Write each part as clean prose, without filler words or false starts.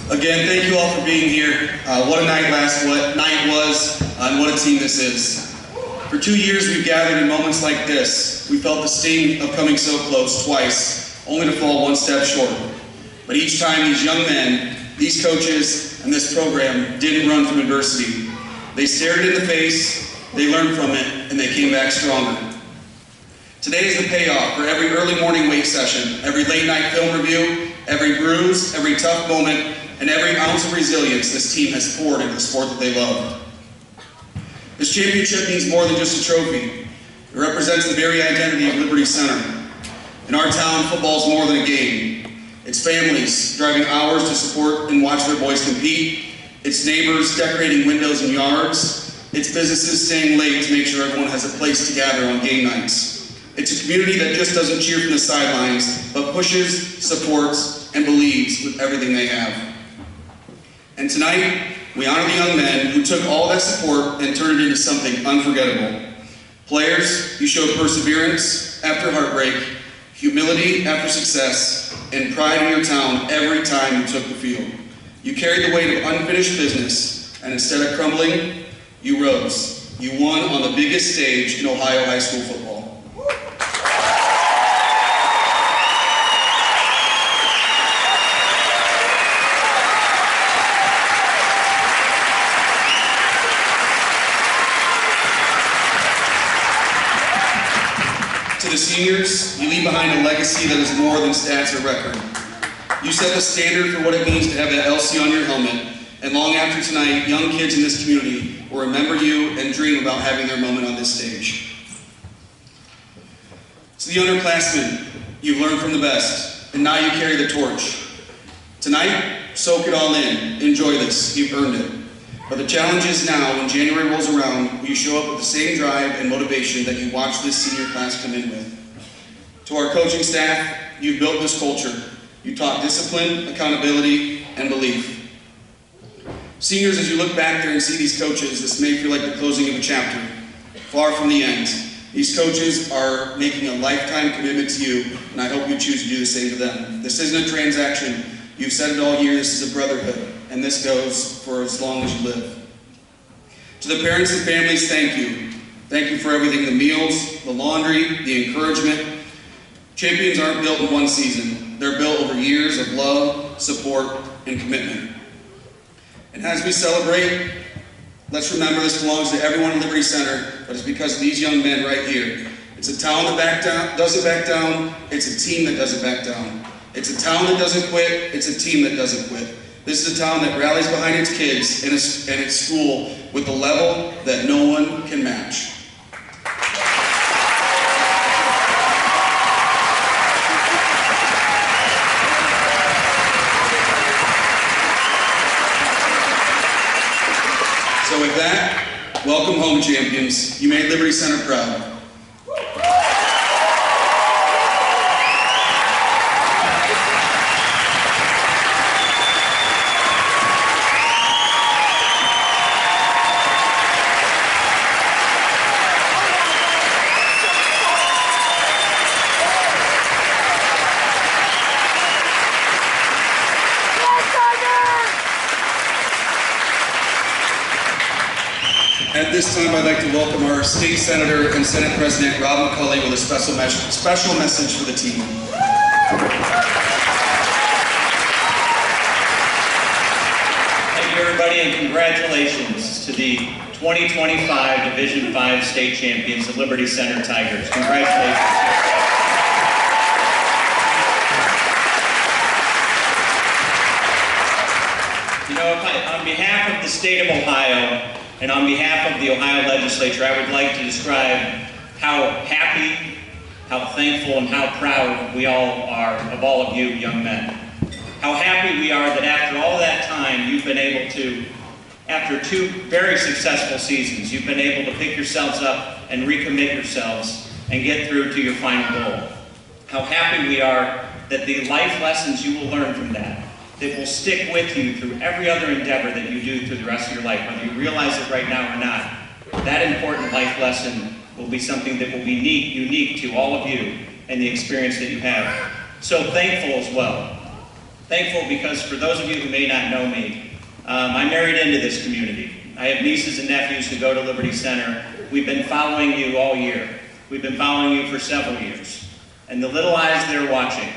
Again, thank you all for being here. What a night was, and what a team this is. For 2 years, we've gathered in moments like this. We felt the sting of coming so close twice, only to fall one step short. But each time, these young men, these coaches, and this program didn't run from adversity. They stared it in the face, they learned from it, and they came back stronger. Today is the payoff for every early morning weight session, every late night film review, every bruise, every tough moment, and every ounce of resilience this team has poured into the sport that they love. This championship means more than just a trophy. It represents the very identity of Liberty Center. In our town, football is more than a game. It's families driving hours to support and watch their boys compete. It's neighbors decorating windows and yards. It's businesses staying late to make sure everyone has a place to gather on game nights. It's a community that just doesn't cheer from the sidelines, but pushes, supports, and believes with everything they have. And tonight, we honor the young men who took all that support and turned it into something unforgettable. Players, you showed perseverance after heartbreak, humility after success, and pride in your town every time you took the field. You carried the weight of unfinished business, and instead of crumbling, you rose. You won on the biggest stage in Ohio high school football. To the seniors, you leave behind a legacy that is more than stats or record. You set the standard for what it means to have that LC on your helmet, and long after tonight, young kids in this community will remember you and dream about having their moment on this stage. To the underclassmen, you've learned from the best, and now you carry the torch. Tonight, soak it all in. Enjoy this. You've earned it. But the challenge is now, when January rolls around, will you show up with the same drive and motivation that you watched this senior class come in with? To our coaching staff, you've built this culture. You taught discipline, accountability, and belief. Seniors, as you look back there and see these coaches, this may feel like the closing of a chapter, far from the end. These coaches are making a lifetime commitment to you, and I hope you choose to do the same to them. This isn't a transaction. You've said it all year, this is a brotherhood, and this goes for as long as you live. To the parents and families, thank you. Thank you for everything, the meals, the laundry, the encouragement. Champions aren't built in one season. They're built over years of love, support, and commitment. And as we celebrate, let's remember this belongs to everyone in Liberty Center, but it's because of these young men right here. It's a town that doesn't back down. It's a team that doesn't back down. It's a town that doesn't quit. It's a team that doesn't quit. This is a town that rallies behind its kids and its school with a level that no one can match. So with that, welcome home, champions. You made Liberty Center proud. At this time, I'd like to welcome our State Senator and Senate President, Rob McColley, with a special message for the team. Thank you, everybody, and congratulations to the 2025 Division V State Champions, the Liberty Center Tigers. Congratulations. You know, on behalf of the state of Ohio, and on behalf of the Ohio legislature, I would like to describe how happy, how thankful, and how proud we all are of all of you young men. How happy we are that after all that time, you've been able to, after 2 very successful seasons, you've been able to pick yourselves up and recommit yourselves and get through to your final goal. How happy we are that the life lessons you will learn from that will stick with you through every other endeavor that you do through the rest of your life, whether you realize it right now or not. That important life lesson will be something that will be unique to all of you and the experience that you have. So thankful as well. Thankful because for those of you who may not know me, I married into this community. I have nieces and nephews who go to Liberty Center. We've been following you all year. We've been following you for several years. And the little eyes that are watching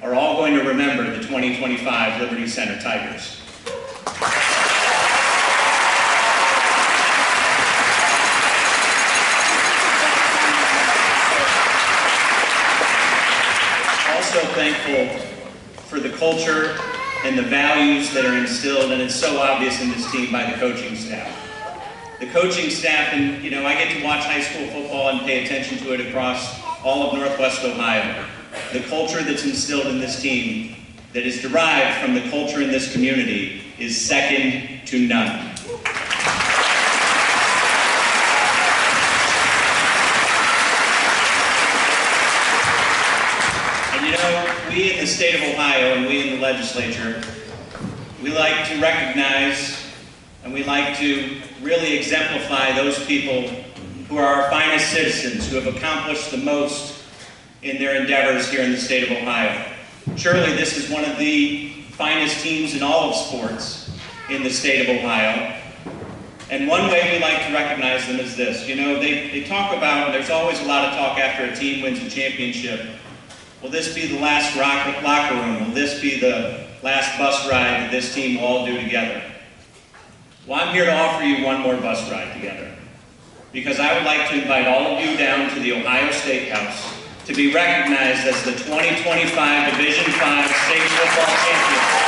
are all going to remember the 2025 Liberty Center Tigers. Also thankful for the culture and the values that are instilled, and it's so obvious in this team, by the coaching staff. The coaching staff, and I get to watch high school football and pay attention to it across all of Northwest Ohio. The culture that's instilled in this team, that is derived from the culture in this community, is second to none. We in the state of Ohio and we in the legislature, we like to recognize and we like to really exemplify those people who are our finest citizens, who have accomplished the most in their endeavors here in the state of Ohio. Surely this is one of the finest teams in all of sports in the state of Ohio. And one way we like to recognize them is this. They talk about, there's always a lot of talk after a team wins a championship. Will this be the last locker room? Will this be the last bus ride that this team will all do together? Well, I'm here to offer you one more bus ride together, because I would like to invite all of you down to the Ohio State House to be recognized as the 2025 Division V State Football Champions.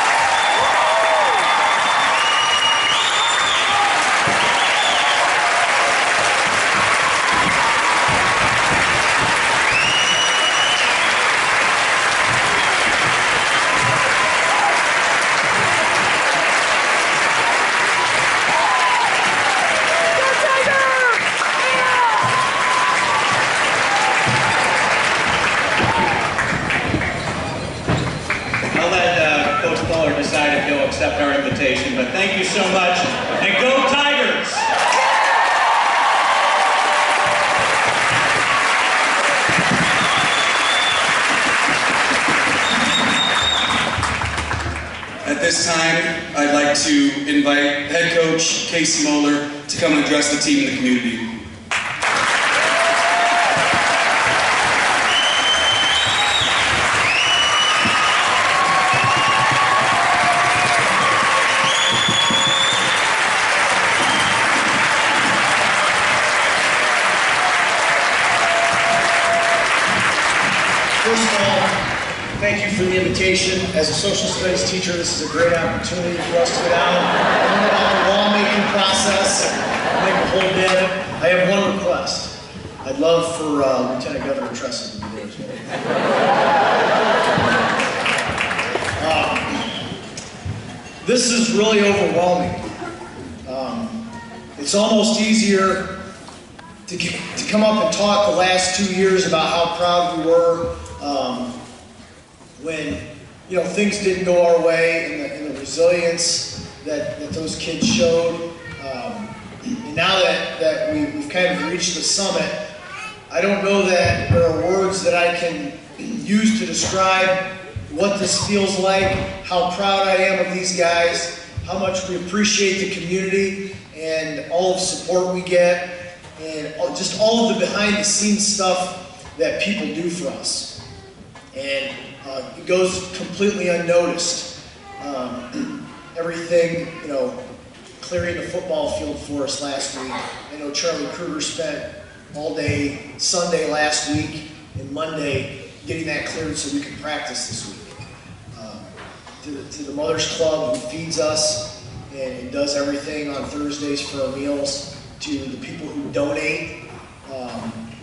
Accept our invitation, but thank you so much, and go Tigers! At this time, I'd like to invite head coach Casey Moeller to come and address the team in the community. First of all, thank you for the invitation. As a social studies teacher, this is a great opportunity for us to go down and learn about the lawmaking process, make a whole bit. I have one request. I'd love for Lieutenant Governor Tressel to be there as well. This is really overwhelming. It's almost easier to come up and talk the last 2 years about how proud we were when things didn't go our way, and the resilience that those kids showed. And now that we've kind of reached the summit, I don't know that there are words that I can use to describe what this feels like, how proud I am of these guys, how much we appreciate the community and all the support we get, and just all of the behind-the-scenes stuff that people do for us. And it goes completely unnoticed. Everything, clearing the football field for us last week. I know Charlie Kruger spent all day Sunday last week and Monday getting that cleared so we could practice this week. To the Mother's Club who feeds us and does everything on Thursdays for our meals, to the people who donate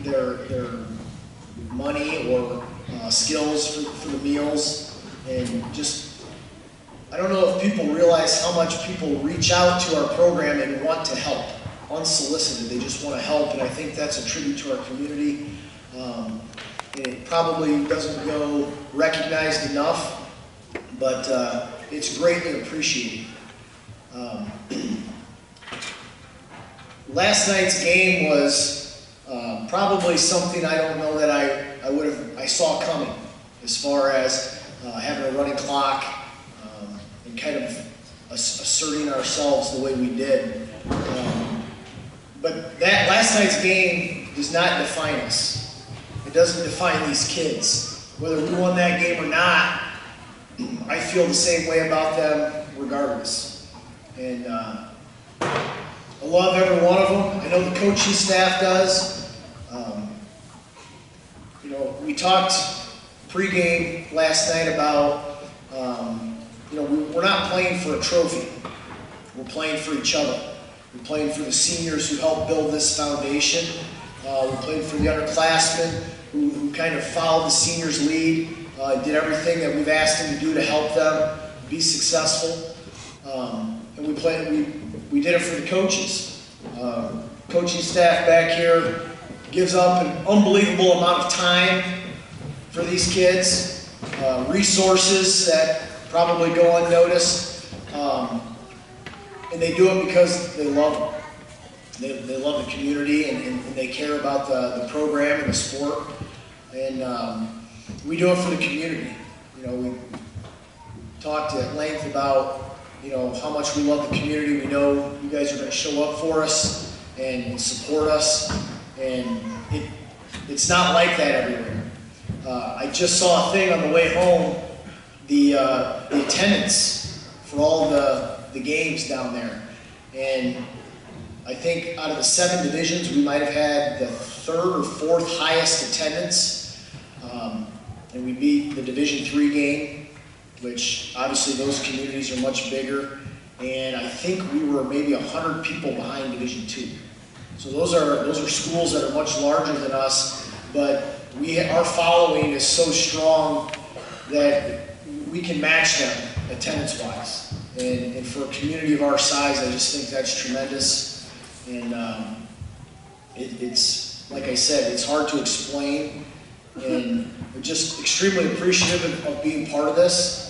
their money or skills for the meals, and just, I don't know if people realize how much people reach out to our program and want to help, unsolicited. They just want to help, and I think that's a tribute to our community. And it probably doesn't go recognized enough, but it's greatly appreciated. Last night's game was probably something I don't know that I saw coming, as far as having a running clock kind of asserting ourselves the way we did. But that last night's game does not define us. It doesn't define these kids. Whether we won that game or not, I feel the same way about them regardless. And I love every one of them. I know the coaching staff does. You know, we talked pregame last night about, you know, we're not playing for a trophy. We're playing for each other. We're playing for the seniors who helped build this foundation. We're playing for the underclassmen who kind of followed the seniors' lead, did everything that we've asked them to do to help them be successful. And we did it for the coaches. Coaching staff back here gives up an unbelievable amount of time for these kids, resources that probably go unnoticed, and they do it because they love them. They love the community and they care about the program and the sport, and we do it for the community. You know, we talked at length about, you know, how much we love the community. We know you guys are going to show up for us and support us, and it's not like that everywhere. I just saw a thing on the way home, the attendance for all the games down there, and I think out of the 7 divisions, we might have had the 3rd or 4th highest attendance, and we beat the Division III game, which obviously those communities are much bigger, and I think we were maybe 100 people behind Division II. So those are schools that are much larger than us, but our following is so strong that we can match them attendance-wise. And for a community of our size, I just think that's tremendous. And it's, like I said, it's hard to explain. And we're just extremely appreciative of being part of this.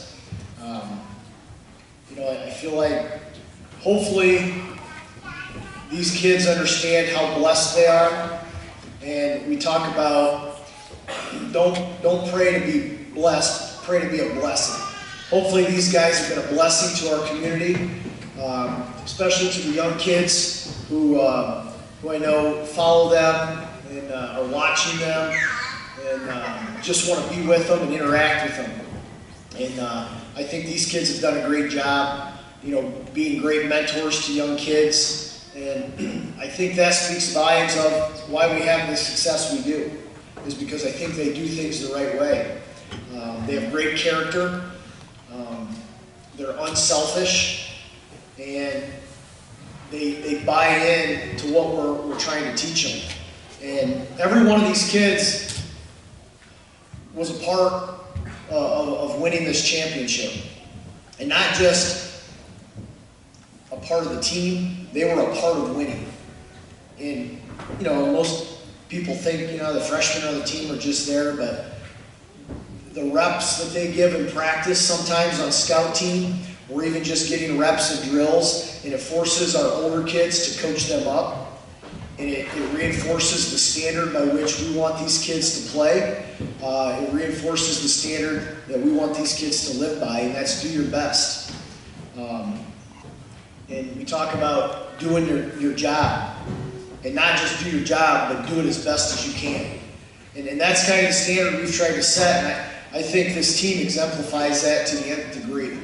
You know, I feel like hopefully these kids understand how blessed they are. And we talk about don't pray to be blessed, pray to be a blessing. Hopefully these guys have been a blessing to our community, especially to the young kids who I know follow them and are watching them and just want to be with them and interact with them. And I think these kids have done a great job, you know, being great mentors to young kids. And I think that speaks volumes of why we have the success we do, is because I think they do things the right way. They have great character. They're unselfish, and they buy in to what we're trying to teach them. And every one of these kids was a part of winning this championship. And not just a part of the team, they were a part of winning. And, you know, most people think, you know, the freshmen on the team are just there, but the reps that they give in practice sometimes on scout team, or even just getting reps in drills, and it forces our older kids to coach them up, and it reinforces the standard by which we want these kids to play. It reinforces the standard that we want these kids to live by, and that's do your best. And we talk about doing your job, and not just do your job, but do it as best as you can. And that's kind of the standard we've tried to set, and I think this team exemplifies that to the nth degree.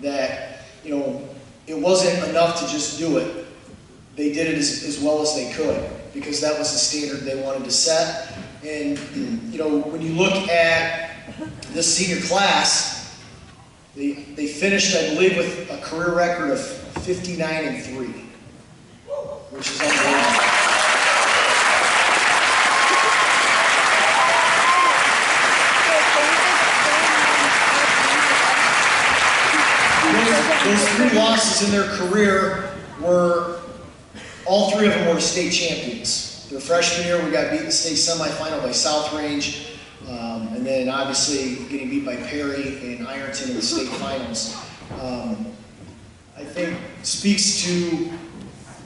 That, you know, it wasn't enough to just do it. They did it as well as they could, because that was the standard they wanted to set. And, you know, when you look at this senior class, they finished, I believe, with a career record of 59-3, which is unbelievable. Those 3 losses in their career were, all 3 of them were state champions. Their freshman year, we got beat in the state semifinal by South Range, and then obviously getting beat by Perry and Ironton in the state finals. I think speaks to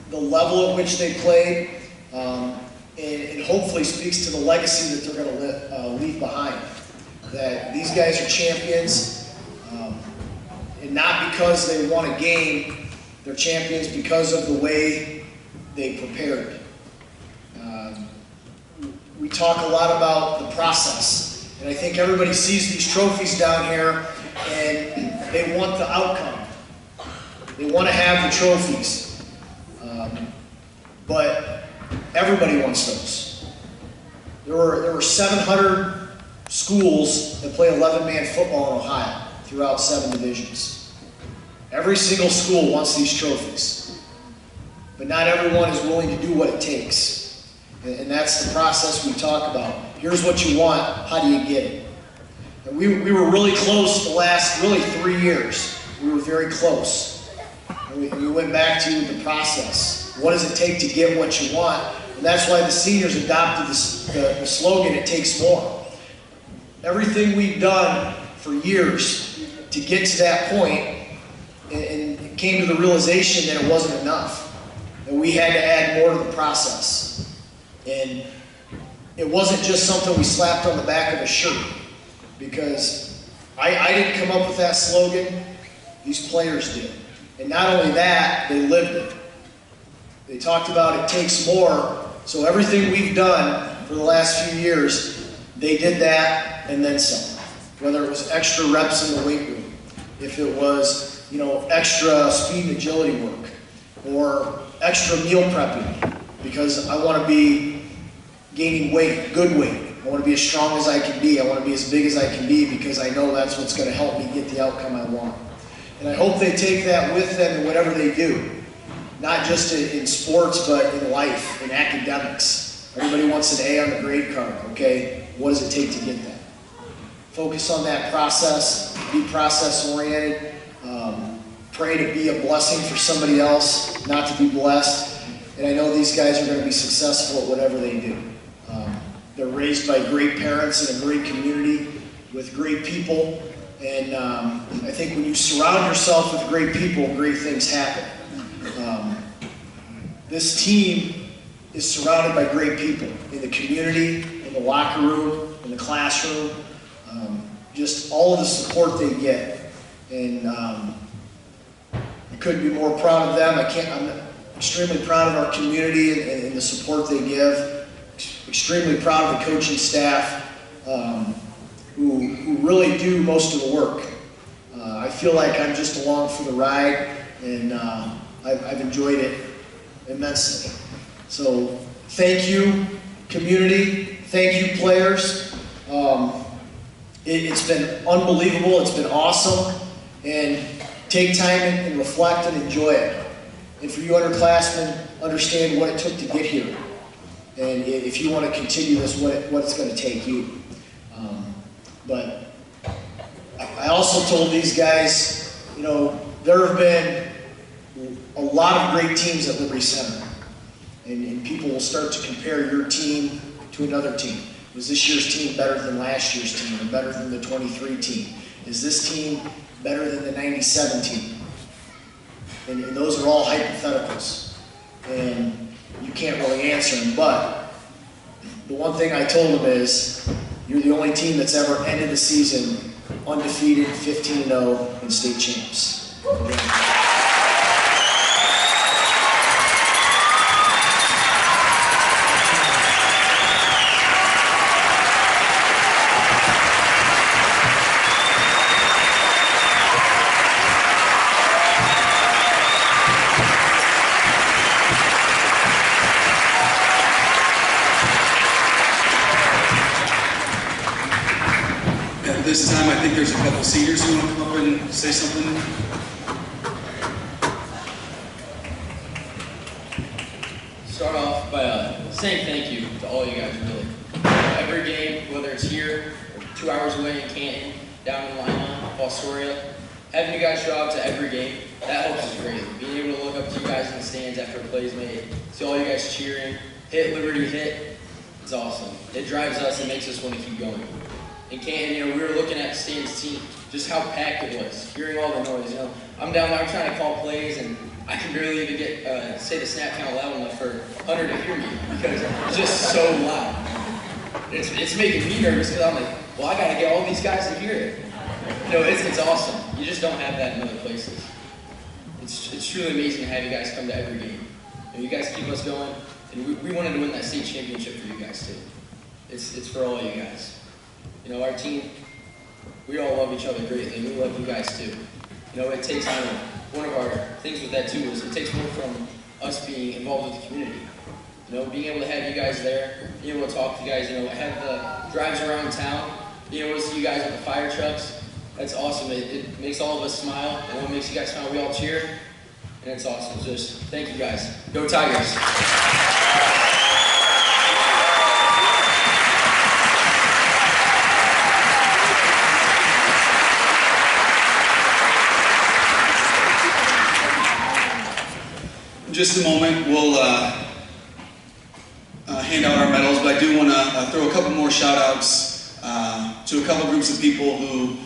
the level at which they played, and hopefully speaks to the legacy that they're going to leave behind. That these guys are champions. And not because they won a game, they're champions because of the way they prepared. We talk a lot about the process, and I think everybody sees these trophies down here and they want the outcome. They want to have the trophies, but everybody wants those. There were 700 schools that play 11-man football in Ohio throughout 7 divisions. Every single school wants these trophies, but not everyone is willing to do what it takes. And that's the process we talk about. Here's what you want, how do you get it? And we were really close the last, 3 years. We were very close. And we went back to the process. What does it take to get what you want? And that's why the seniors adopted the slogan, "It takes more." Everything we've done for years to get to that point, and it came to the realization that it wasn't enough, that we had to add more to the process. And it wasn't just something we slapped on the back of a shirt, because I didn't come up with that slogan, these players did. And not only that, they lived it. They talked about it takes more, so everything we've done for the last few years, they did that and then some. Whether it was extra reps in the weight room, if it was, extra speed and agility work, or extra meal prepping, because I want to be gaining weight, good weight. I want to be as strong as I can be. I want to be as big as I can be, because I know that's what's going to help me get the outcome I want. And I hope they take that with them in whatever they do. Not just in sports, but in life, in academics. Everybody wants an A on the grade card, okay? What does it take to get that? Focus on that process, be process-oriented, pray to be a blessing for somebody else, not to be blessed. And I know these guys are going to be successful at whatever they do. They're raised by great parents in a great community with great people. And I think when you surround yourself with great people, great things happen. This team is surrounded by great people in the community, in the locker room, in the classroom, just all of the support they get. And I couldn't be more proud of them. I'm extremely proud of our community and the support they give. Extremely proud of the coaching staff who really do most of the work. I feel like I'm just along for the ride, and I've enjoyed it immensely. So thank you, community. Thank you, players. It's been unbelievable. It's been awesome. And take time and reflect and enjoy it. And for you underclassmen, understand what it took to get here. And if you want to continue this, what it's going to take you. But I also told these guys, there have been a lot of great teams at Liberty Center. And people will start to compare your team to another team. Was this year's team better than last year's team, or better than the 23 team? Is this team better than the 97 team? And those are all hypotheticals. And you can't really answer them. But the one thing I told them is, you're the only team that's ever ended the season undefeated, 15-0, and state champs. This time, I think there's a couple seniors who want to come up and say something. Start off by saying thank you to all you guys, really. Every game, whether it's here or 2 hours away in Canton, down in Lima, Fostoria, having you guys show up to every game, that helps us greatly. Being able to look up to you guys in the stands after a play is made, see all you guys cheering, hit, Liberty, hit, it's awesome. It drives us and makes us want to keep going. In Canton, we were looking at the stands team, just how packed it was, hearing all the noise. I'm down there, I'm trying to call plays, and I can barely even get, say the snap count loud enough for Hunter to hear me, because it's just so loud. It's making me nervous, because I'm like, well, I got to get all these guys to hear it. It's awesome. You just don't have that in other places. It's truly amazing to have you guys come to every game. You guys keep us going, and we wanted to win that state championship for you guys too. It's for all you guys. Our team, we all love each other greatly, and we love you guys too. It takes one of our things with that too is it takes more from us being involved with the community. Being able to have you guys there, being able to talk to you guys, have the drives around town, being able to see you guys with the fire trucks. That's awesome. It makes all of us smile, and when it makes you guys smile, we all cheer, and it's awesome. Just thank you guys. Go Tigers! In just a moment, we'll hand out our medals, but I do want to throw a couple more shout-outs to a couple groups of people who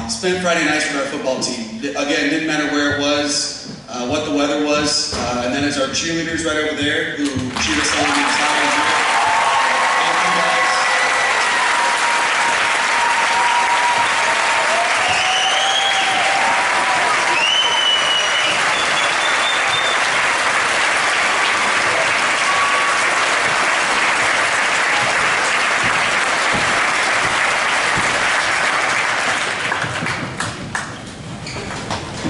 spent Friday nights with our football team. Again, didn't matter where it was, what the weather was, and then there's our cheerleaders right over there who cheered us on the entire year. Thank you guys.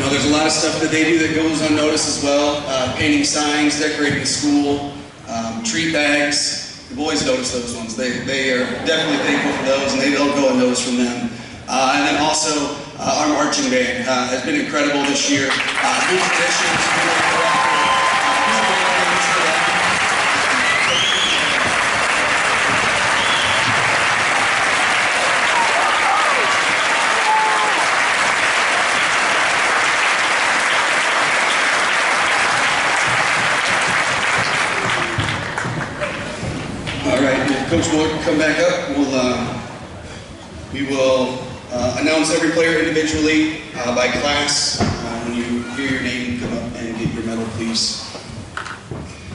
There's a lot of stuff that they do that goes unnoticed as well. Painting signs, decorating the school, treat bags. The boys notice those ones. They are definitely thankful for those, and they'll go unnoticed from them. And then also, our marching band has been incredible this year. New traditions, new things for them. All right, Coach Moore can come back up. We will announce every player individually by class. When you hear your name, come up and get your medal, please.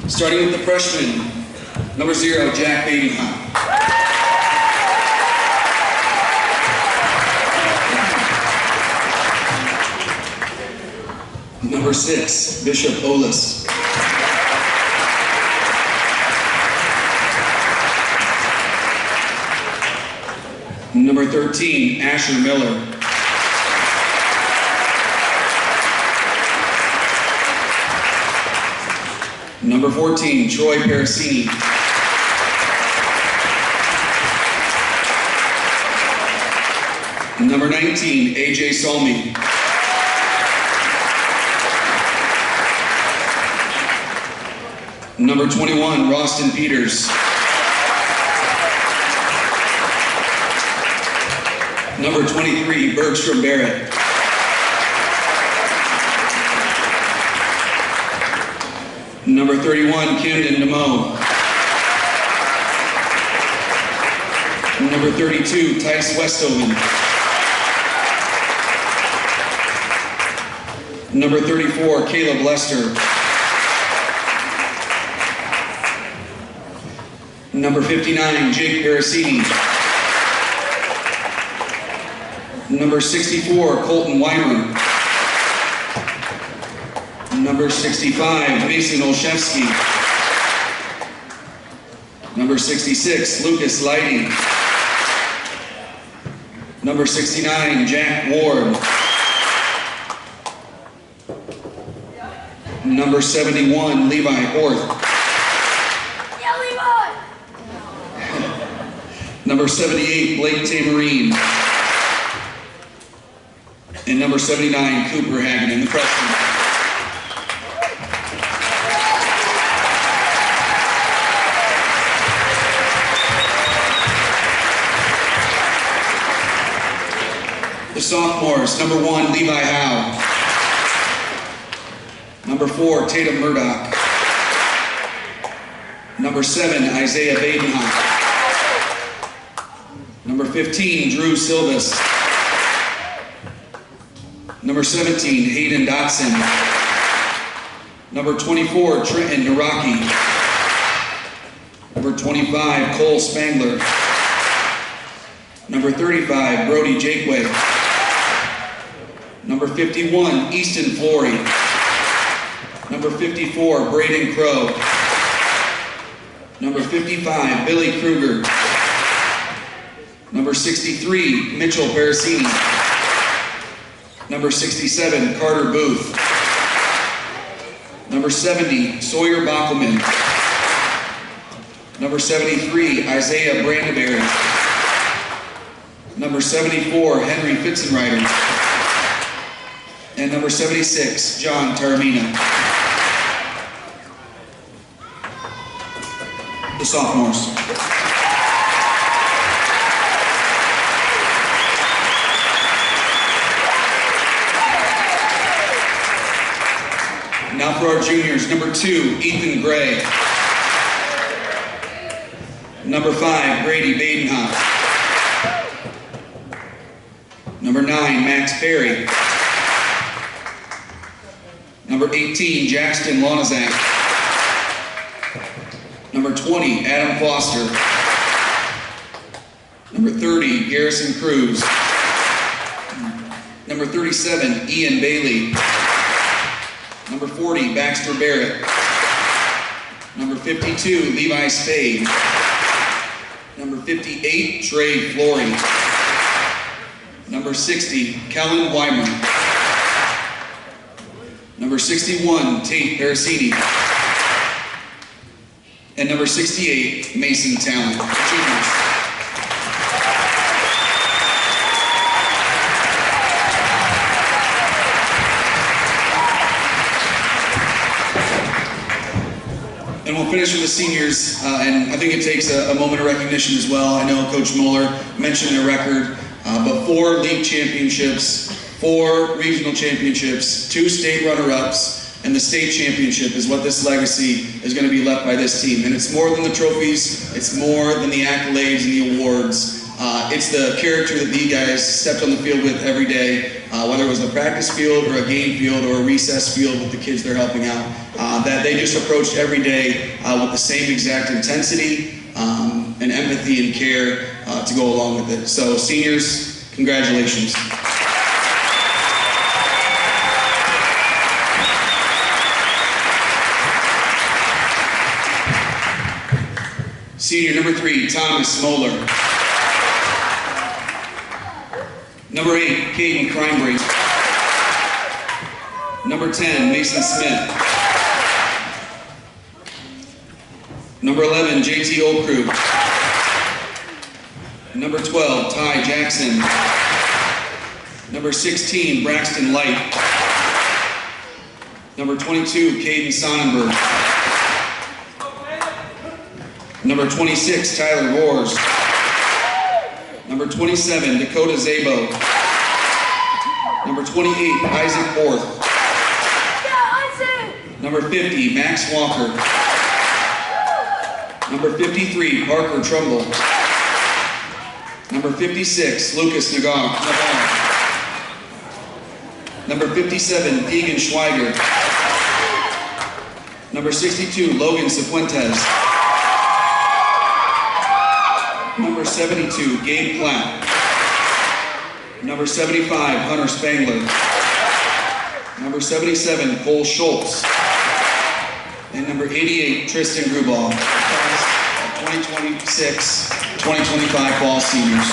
Starting with the freshman, number 0, Jack Badenham. Number 6, Bishop Olis. Number 13, Asher Miller. Number 14, Troy Parasini. Number 19, AJ Salmi. Number 21, Roston Peters. Number 23, Bergstrom Barrett. Number 31, Camden Nemo. Number 32, Tice Westhoven. Number 34, Caleb Lester. Number 59, Jake Barasini. Number 64, Colton Weimer. Number 65, Mason Olszewski. Number 66, Lucas Leidy. Number 69, Jack Ward. Number 71, Levi Orth. Yeah, Levi! Number 78, Blake Tamarine. And number 79, Cooper Hagen, the freshman. The sophomores, number 1, Levi Howe. Number 4, Tatum Murdoch. Number 7, Isaiah Badenhoff. Number 15, Drew Silvas. Number 17, Hayden Dotson. Number 24, Trenton Naraki. Number 25, Cole Spangler. Number 35, Brody Jakeway. Number 51, Easton Flory. Number 54, Braden Crow. Number 55, Billy Kruger. Number 63, Mitchell Parasini. Number 67, Carter Booth. Number 70, Sawyer Bockelman. Number 73, Isaiah Brandeberry. Number 74, Henry Fitzenreiter. And number 76, John Taramina. The sophomores. Now for our juniors. Number 2, Ethan Gray. Number 5, Brady Badenhoff. Number 9, Max Perry. Number 18, Jackson Lonazak. Number 20, Adam Foster. Number 30, Garrison Cruz. Number 37, Ian Bailey. Number 40, Baxter Barrett. Number 52, Levi Spade. Number 58, Trey Flory. Number 60, Kellen Weimer. Number 61, Tate Parasini. And number 68, Mason Talent. Juniors. And we'll finish with the seniors, and I think it takes a moment of recognition as well. I know Coach Mueller mentioned their record, but 4 league championships, 4 regional championships, 2 state runner-ups, and the state championship is what this legacy is going to be left by this team. And it's more than the trophies, it's more than the accolades and the awards. It's the character that these guys stepped on the field with every day, whether it was a practice field or a game field or a recess field with the kids they're helping out, that they just approached every day with the same exact intensity and empathy and care to go along with it. So seniors, congratulations. Senior number 3, Thomas Moeller. Number 8, Kaden Krienbrink. Number 10, Mason Smith. Number 11, JT Oldcrew. Number 12, Ty Jackson. Number 16, Braxton Light. Number 22, Caden Sonnenberg. Number 26, Tyler Roars. Number 27, Dakota Zabo. Number 28, Isaac Borth. Number 50, Max Walker. Number 53, Parker Trumbull. Number 56, Lucas Nagar. Number 57, Egan Schweiger. Number 62, Logan Cifuentes. Number 72, Gabe Platt. Number 75, Hunter Spangler. Number 77, Cole Schultz. And number 88, Tristan Grubal. 2026-2025 fall seniors.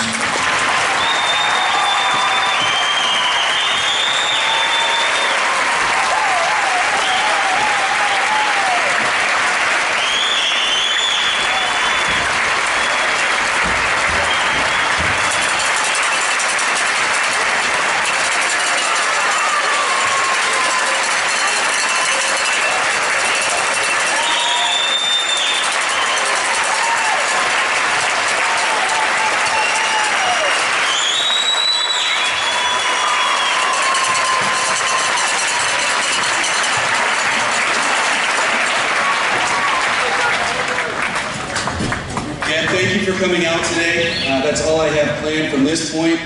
Thank you for coming out today. That's all I have planned from this point.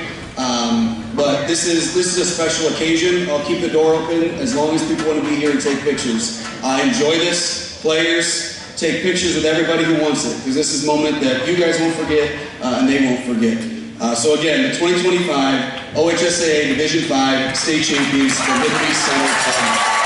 But this is a special occasion. I'll keep the door open as long as people want to be here and take pictures. Enjoy this, players. Take pictures with everybody who wants it, because this is a moment that you guys won't forget and they won't forget. So again, the 2025 OHSAA Division 5 state champions, the Liberty Center.